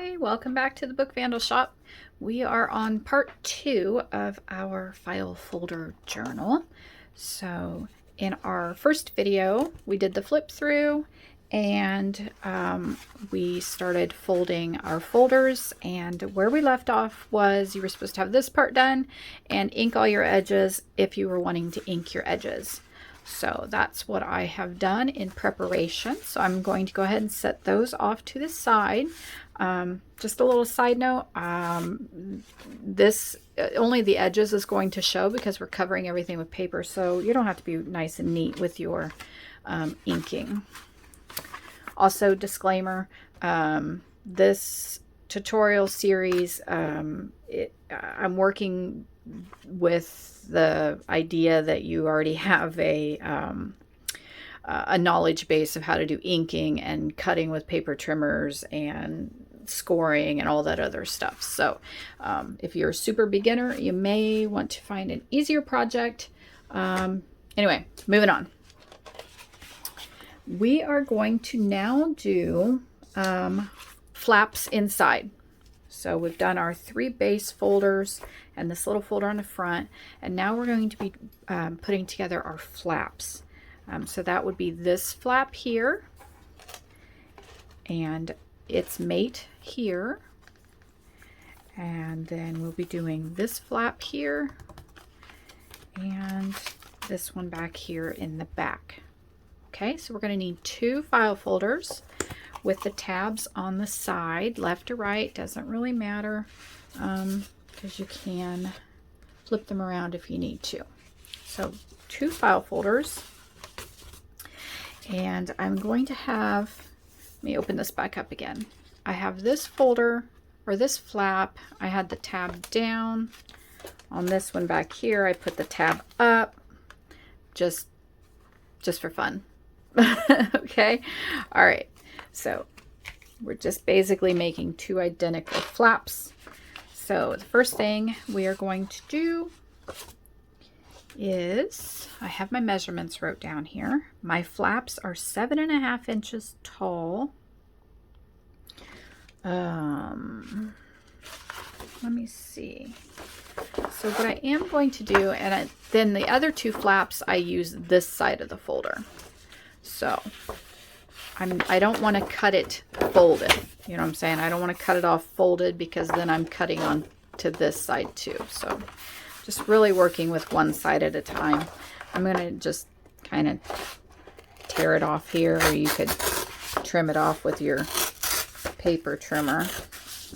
Hi, welcome back to the Book Vandal Shop. We are on part 2 of our file folder journal. So in our first video, we did the flip through and we started folding our folders, and where we left off was you were supposed to have this part done and ink all your edges if you were wanting to ink your edges. So that's what I have done in preparation. So I'm going to go ahead and set those off to the side. Just a little side note, this only the edges is going to show because we're covering everything with paper, so you don't have to be nice and neat with your inking. Also, disclaimer, this tutorial series, I'm working with the idea that you already have a knowledge base of how to do inking and cutting with paper trimmers and scoring and all that other stuff. So if you're a super beginner, you may want to find an easier project. Anyway, moving on. We are going to now do flaps inside. So we've done our 3 base folders and this little folder on the front, and now we're going to be putting together our flaps. So that would be this flap here and its mate here, and then we'll be doing this flap here and this one back here in the back. Okay, so we're going to need 2 file folders with the tabs on the side, left or right, doesn't really matter, because you can flip them around if you need to. So 2 file folders, and I'm going to have, let me open this back up again. I have this folder, or this flap, I had the tab down. On this one back here, I put the tab up, just for fun. Okay, all right. So we're just basically making 2 identical flaps. So the first thing we are going to do is, I have my measurements wrote down here. My flaps are 7.5 inches tall. Let me see. So what I am going to do, and then the other 2 flaps, I use this side of the folder. So I don't want to cut it folded. You know what I'm saying? I don't want to cut it off folded because then I'm cutting on to this side too. So just really working with one side at a time. I'm going to just kind of tear it off here, or you could trim it off with your paper trimmer.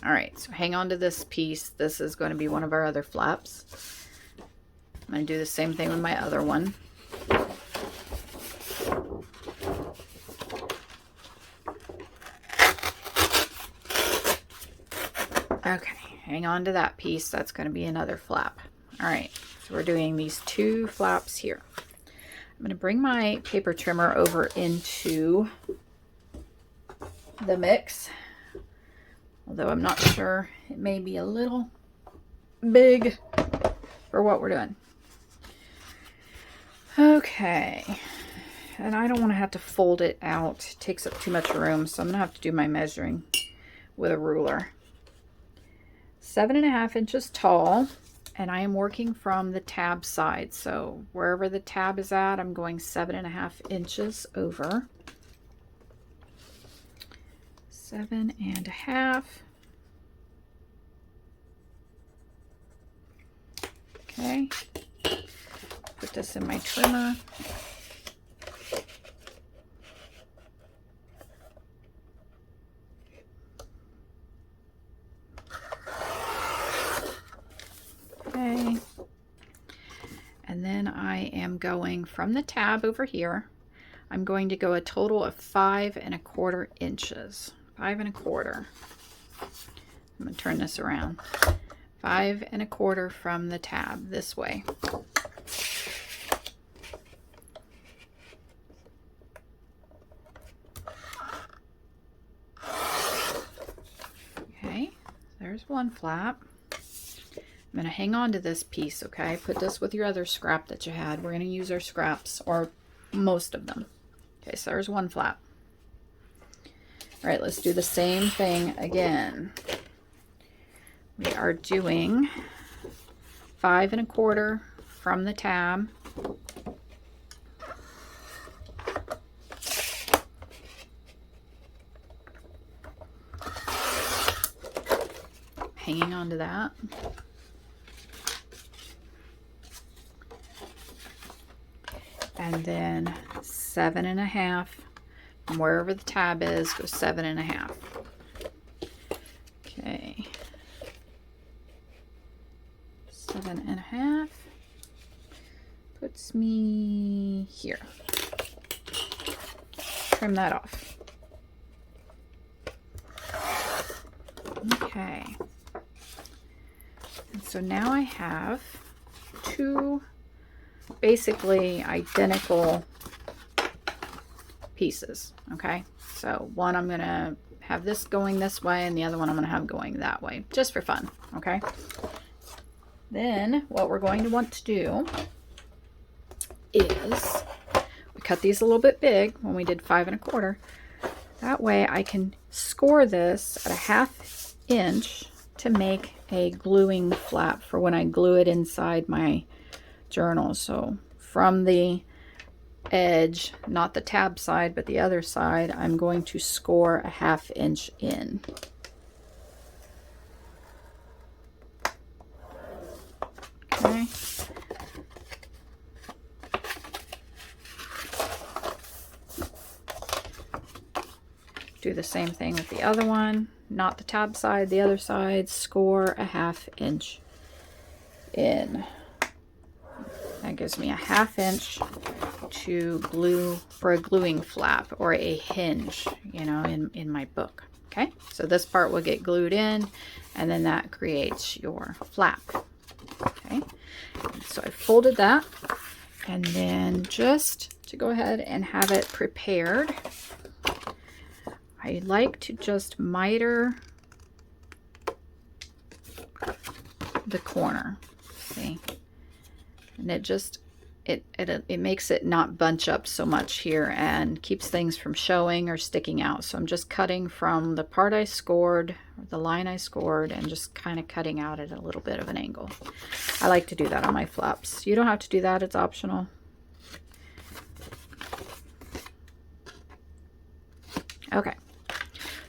All right, so hang on to this piece. This is going to be one of our other flaps. I'm going to do the same thing with my other one. Okay, hang on to that piece. That's going to be another flap. All right, so we're doing these 2 flaps here. I'm going to bring my paper trimmer over into the mix, although I'm not sure. It may be a little big for what we're doing. Okay, and I don't want to have to fold it out. It takes up too much room, so I'm going to have to do my measuring with a ruler. 7.5 inches tall, and I am working from the tab side. So wherever the tab is at, I'm going 7.5 inches over. 7.5. Okay. Put this in my trimmer. Okay, and then I am going from the tab over here. I'm going to go a total of 5.25 inches. 5.25. I'm going to turn this around. 5.25 from the tab this way. Okay, there's one flap. I'm going to hang on to this piece, okay? Put this with your other scrap that you had. We're going to use our scraps, or most of them. Okay, so there's one flap. All right, let's do the same thing again. We are doing 5 1/4 from the tab. Hanging on to that. And then 7 1/2 from wherever the tab is, go 7 1/2. Okay. 7 1/2 puts me here. Trim that off. Okay. And so now I have 2 basically identical pieces. Okay, so one I'm gonna have this going this way and the other one I'm gonna have going that way, just for fun. Okay, then what we're going to want to do is we cut these a little bit big when we did 5 1/4. That way I can score this at a 1/2 inch to make a gluing flap for when I glue it inside my journal. So from the edge, not the tab side, but the other side, I'm going to score a 1/2 inch in. Okay. Do the same thing with the other one, not the tab side, the other side, score a 1/2 inch in. That gives me a 1/2 inch to glue for a gluing flap or a hinge, you know, in my book. Okay, so this part will get glued in and then that creates your flap. Okay, so I folded that, and then just to go ahead and have it prepared, I like to just miter the corner, see, and it just it makes it not bunch up so much here and keeps things from showing or sticking out. So I'm just cutting from the part I scored, or the line I scored, and just kind of cutting out at a little bit of an angle. I like to do that on my flaps. You don't have to do that, it's optional. Okay,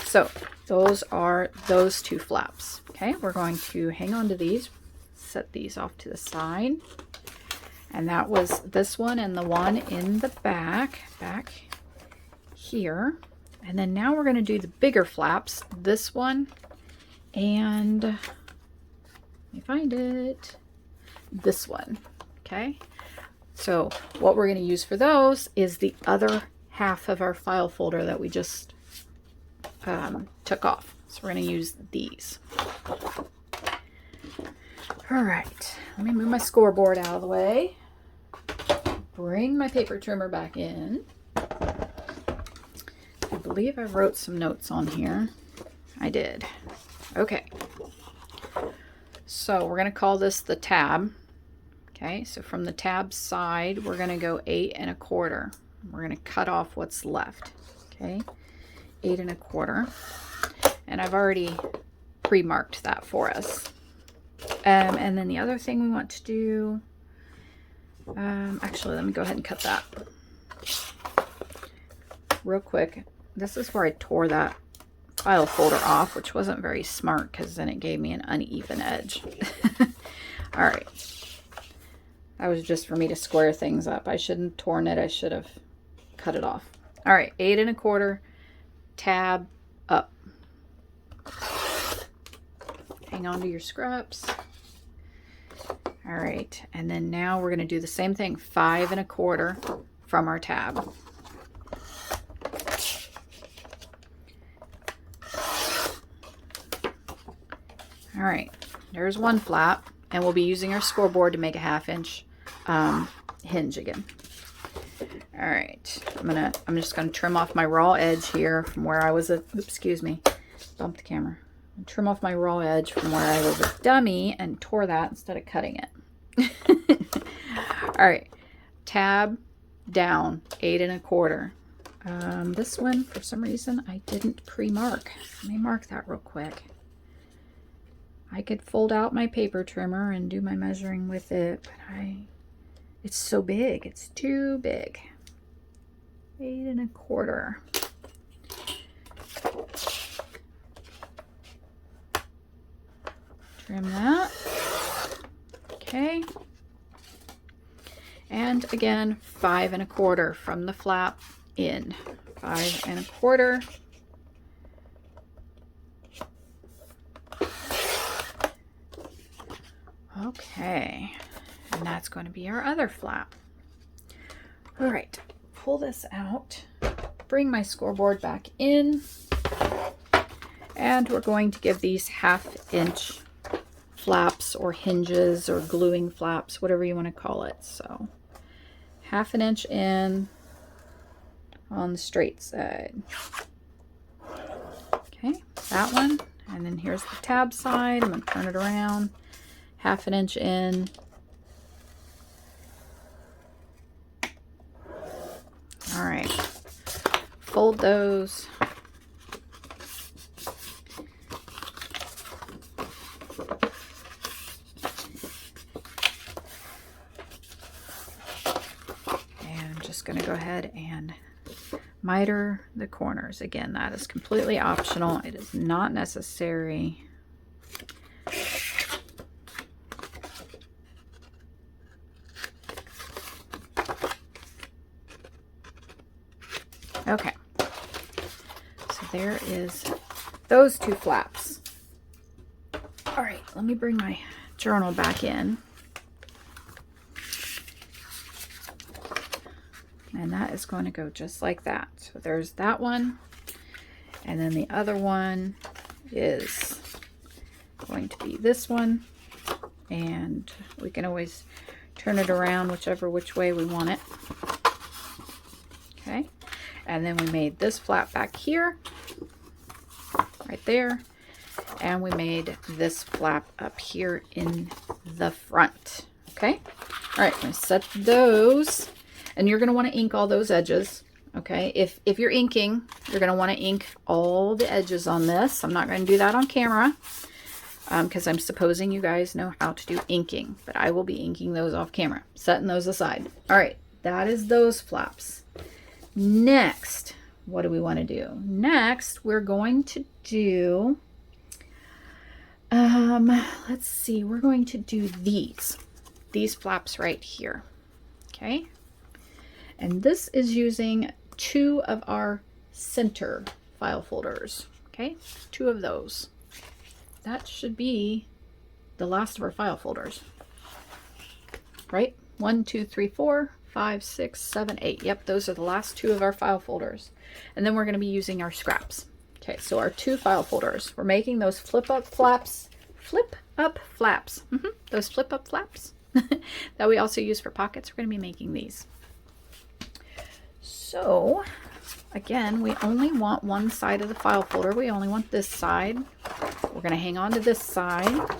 so those are those 2 flaps. Okay, we're going to hang on to these, set these off to the side. And that was this one and the one in the back here. And then now we're going to do the bigger flaps, this one, and let me find it, this one. Okay, so what we're going to use for those is the other half of our file folder that we just took off. So we're going to use these. All right, let me move my scoreboard out of the way. Bring my paper trimmer back in. I believe I wrote some notes on here. I did. Okay. So we're going to call this the tab. Okay, so from the tab side, we're going to go 8 1/4. We're going to cut off what's left. Okay, 8 1/4. And I've already pre-marked that for us. And then the other thing we want to do, actually, let me go ahead and cut that real quick. This is where I tore that file folder off, which wasn't very smart because then it gave me an uneven edge. All right. That was just for me to square things up. I shouldn't have torn it. I should have cut it off. All right, 8 1/4, tab up. Hang on to your scraps. All right, and then now we're going to do the same thing, 5 1/4 from our tab. All right, there's one flap, and we'll be using our scoreboard to make a 1/2 inch hinge again. All right, I'm just gonna trim off my raw edge here from where I was a, oops, excuse me, bumped the camera. Trim off my raw edge from where I was a dummy and tore that instead of cutting it. All right, tab down, 8 1/4. This one, for some reason, I didn't pre-mark. Let me mark that real quick. I could fold out my paper trimmer and do my measuring with it, but it's so big. It's too big. 8 1/4. Trim that. Okay. And again, 5 1/4 from the flap in. 5 1/4. Okay. And that's going to be our other flap. All right. Pull this out. Bring my scoreboard back in. And we're going to give these 1/2 inch flaps or hinges or gluing flaps, whatever you want to call it. So 1/2 inch in on the straight side. Okay, that one. And then here's the tab side. I'm going to turn it around. 1/2 inch in. All right. Fold those. Going to go ahead and miter the corners. Again, that is completely optional. It is not necessary. Okay, so there is those 2 flaps. All right, let me bring my journal back in. And that is going to go just like that. So there's that one. And then the other one is going to be this one. And we can always turn it around which way we want it. Okay. And then we made this flap back here. Right there. And we made this flap up here in the front. Okay. All right. I'm going to set those. And you're going to want to ink all those edges, okay? If you're inking, you're going to want to ink all the edges on this. I'm not going to do that on camera because I'm supposing you guys know how to do inking. But I will be inking those off camera, setting those aside. All right, that is those flaps. Next, what do we want to do? Next, we're going to do, let's see, we're going to do these flaps right here, okay? And this is using 2 of our center file folders. Okay, 2 of those. That should be the last of our file folders. Right? 1, 2, 3, 4, 5, 6, 7, 8. Yep, those are the last 2 of our file folders. And then we're going to be using our scraps. Okay, so our 2 file folders. We're making those flip-up flaps. Flip-up flaps. Those flip-up flaps that we also use for pockets. We're going to be making these. So, again, we only want one side of the file folder. We only want this side. We're going to hang on to this side.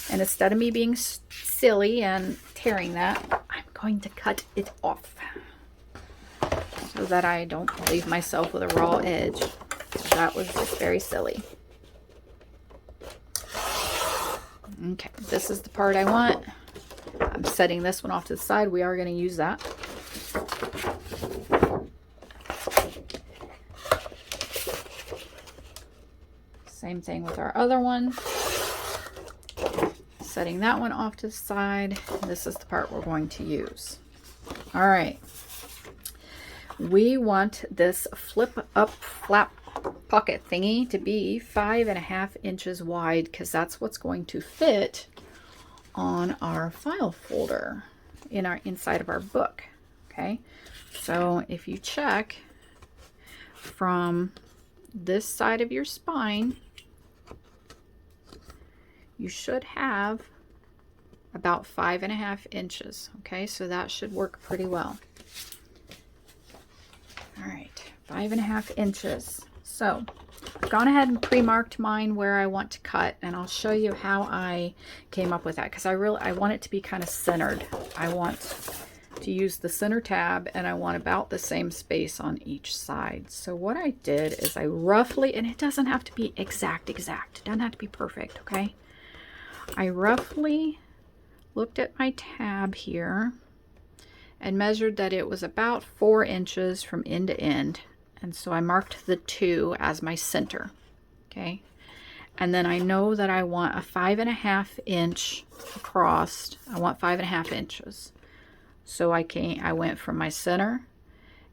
And instead of me being silly and tearing that, I'm going to cut it off so that I don't leave myself with a raw edge. That was just very silly. Okay, this is the part I want. I'm setting this one off to the side. We are going to use that. Same thing with our other one. Setting that one off to the side. This is the part we're going to use. All right. We want this flip up flap pocket thingy to be 5 1/2 inches wide because that's what's going to fit on our file folder inside of our book. Okay. So if you check from this side of your spine, you should have about 5 1/2 inches. Okay, so that should work pretty well. All right, 5 1/2 inches. So I've gone ahead and pre-marked mine where I want to cut, and I'll show you how I came up with that because I want it to be kind of centered. I want to use the center tab, and I want about the same space on each side. So what I did is I roughly, and it doesn't have to be exact, it doesn't have to be perfect, okay? I roughly looked at my tab here and measured that it was about 4 inches from end to end. And so I marked the 2 as my center, okay? And then I know that I want a 5.5 inch across. I want 5.5 inches. So I went from my center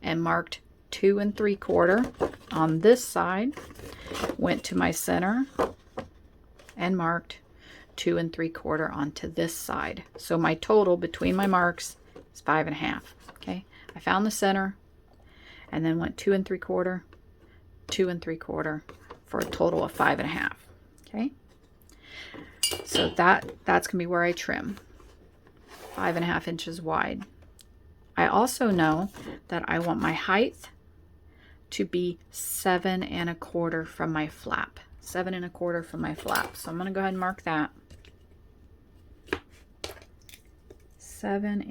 and marked 2 3/4 on this side, went to my center and marked 2 3/4 onto this side. So my total between my marks is 5.5. Okay, I found the center and then went 2 3/4, 2 3/4 for a total of 5.5. Okay, so that's gonna be where I trim, 5.5 inches wide. I also know that I want my height to be 7 1/4 from my flap. 7 1/4 from my flap. So I'm gonna go ahead and mark that. 7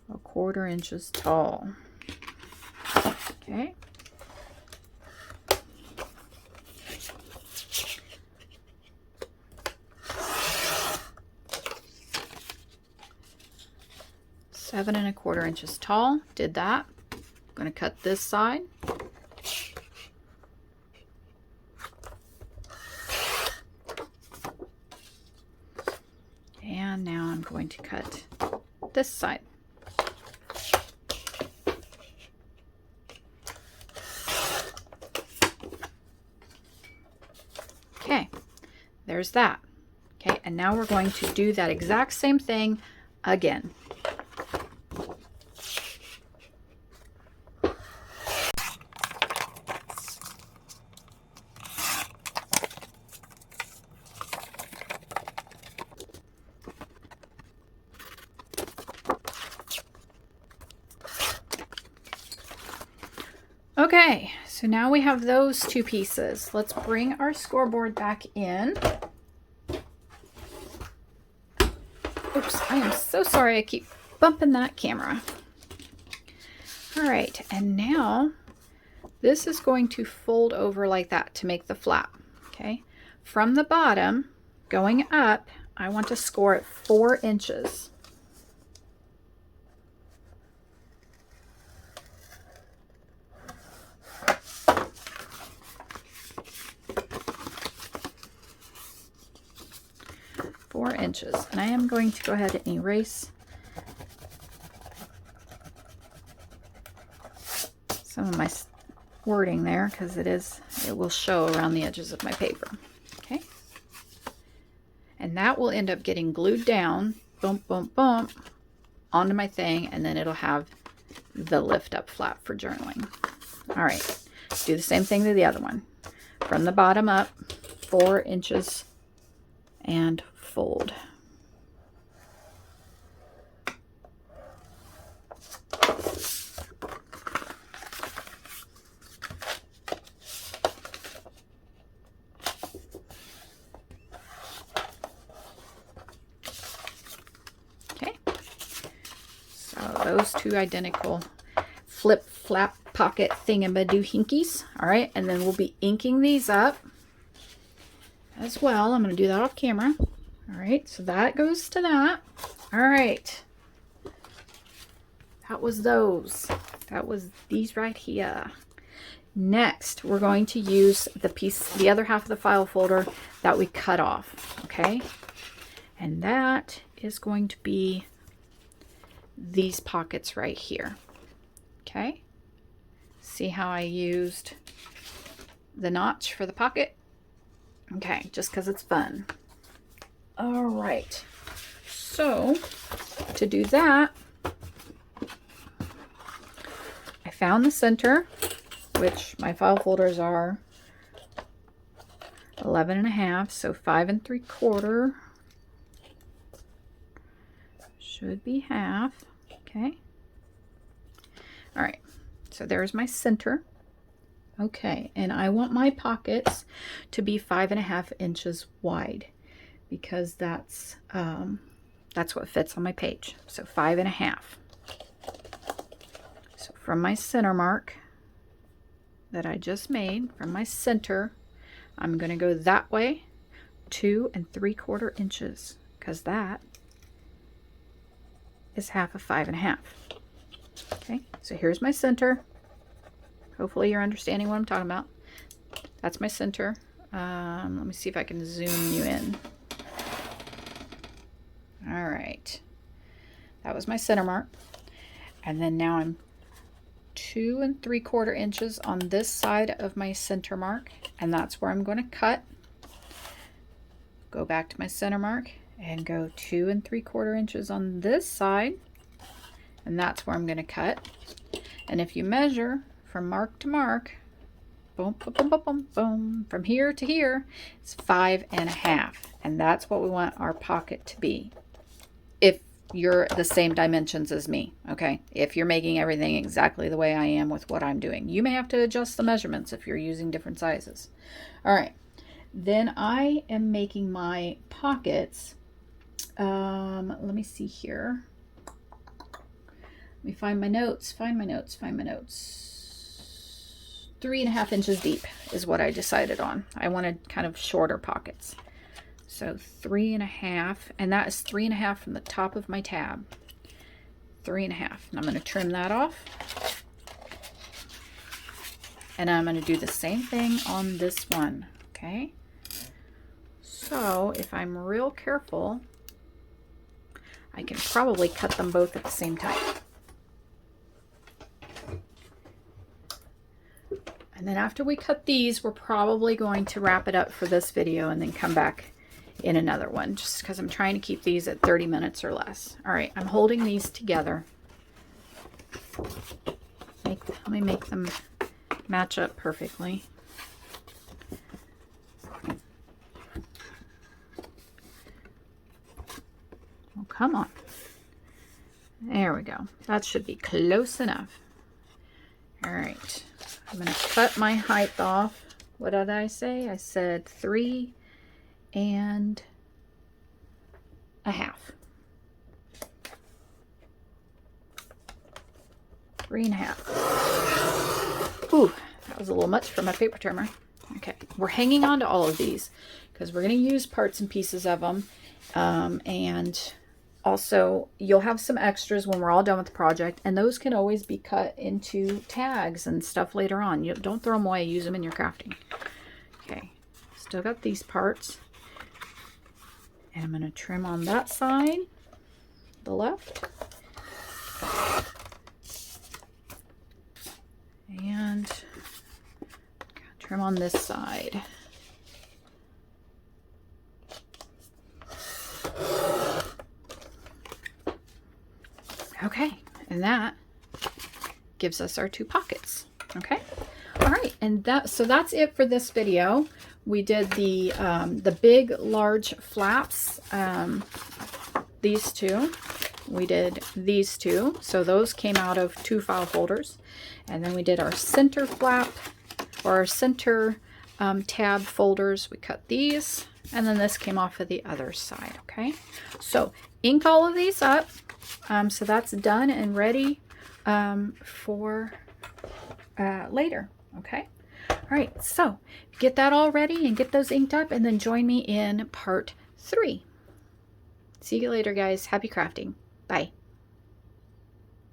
1/4 inches tall. Okay. Seven 1/4 inches tall. Did that. I'm going to cut this side. And now I'm going to cut this side. Okay, there's that. Okay, and now we're going to do that exact same thing again. Okay, so now we have those 2 pieces. Let's bring our scoreboard back in. Oops, I am so sorry I keep bumping that camera. All right, and now this is going to fold over like that to make the flap, okay? From the bottom, going up, I want to score it 4 inches. And I am going to go ahead and erase some of my wording there because it will show around the edges of my paper. Okay, and that will end up getting glued down, bump, bump, bump, onto my thing, and then it'll have the lift up flap for journaling. All right, do the same thing to the other one. From the bottom up, 4 inches and fold. Okay, so those 2 identical flip flap pocket thingamadoohinkies. All right, and then we'll be inking these up as well. I'm going to do that off camera. All right, so that goes to that. All right, that was those. That was these right here. Next, we're going to use the other half of the file folder that we cut off, okay? And that is going to be these pockets right here, okay? See how I used the notch for the pocket? Okay, just because it's fun. All right, so to do that, I found the center, which my file folders are 11.5, so 5 3/4 should be half. Okay. All right, so there's my center. Okay, and I want my pockets to be 5.5 inches wide because that's That's what fits on my page. So 5.5. So from my center mark that I just made, from my center, I'm going to go that way 2 3/4 inches, because that is half of 5.5. Okay, so here's my center. Hopefully you're understanding what I'm talking about. That's my center. Let me see if I can zoom you in. All right, that was my center mark. And then now I'm 2 3/4 inches on this side of my center mark, and that's where I'm going to cut. Go back to my center mark and go 2 3/4 inches on this side, and that's where I'm going to cut. And if you measure from mark to mark, boom, boom, boom, boom, boom, boom, from here to here, it's 5.5, and that's what we want our pocket to be. If you're the same dimensions as me, okay? If you're making everything exactly the way I am with what I'm doing, you may have to adjust the measurements if you're using different sizes. All right, then I am making my pockets. Let me see here. Let me find my notes, 3.5 inches deep is what I decided on. I wanted kind of shorter pockets. So 3.5, and that is 3.5 from the top of my tab. 3.5, and I'm going to trim that off. And I'm going to do the same thing on this one, okay? So if I'm real careful, I can probably cut them both at the same time. And then after we cut these, we're probably going to wrap it up for this video and then come back in another one, just because I'm trying to keep these at 30 minutes or less. All right, I'm holding these together. Let me make them match up perfectly. Oh, come on. There we go. That should be close enough. All right, I'm going to cut my height off. What did I say? I said 3.5. 3.5. Ooh, that was a little much for my paper trimmer. Okay, we're hanging on to all of these because we're going to use parts and pieces of them. And also, you'll have some extras when we're all done with the project, and those can always be cut into tags and stuff later on. You don't throw them away, use them in your crafting. Okay, still got these parts. And I'm going to trim on that side, the left. And trim on this side. Okay, and that gives us our 2 pockets. Okay, all right, and so that's it for this video. We did the big, large flaps, these 2. We did these 2, so those came out of 2 file folders. And then we did our center flap, or our center tab folders. We cut these, and then this came off of the other side, okay? So ink all of these up. So that's done and ready for later, okay? All right, so get that all ready and get those inked up, and then join me in part 3. See you later, guys. Happy crafting. Bye.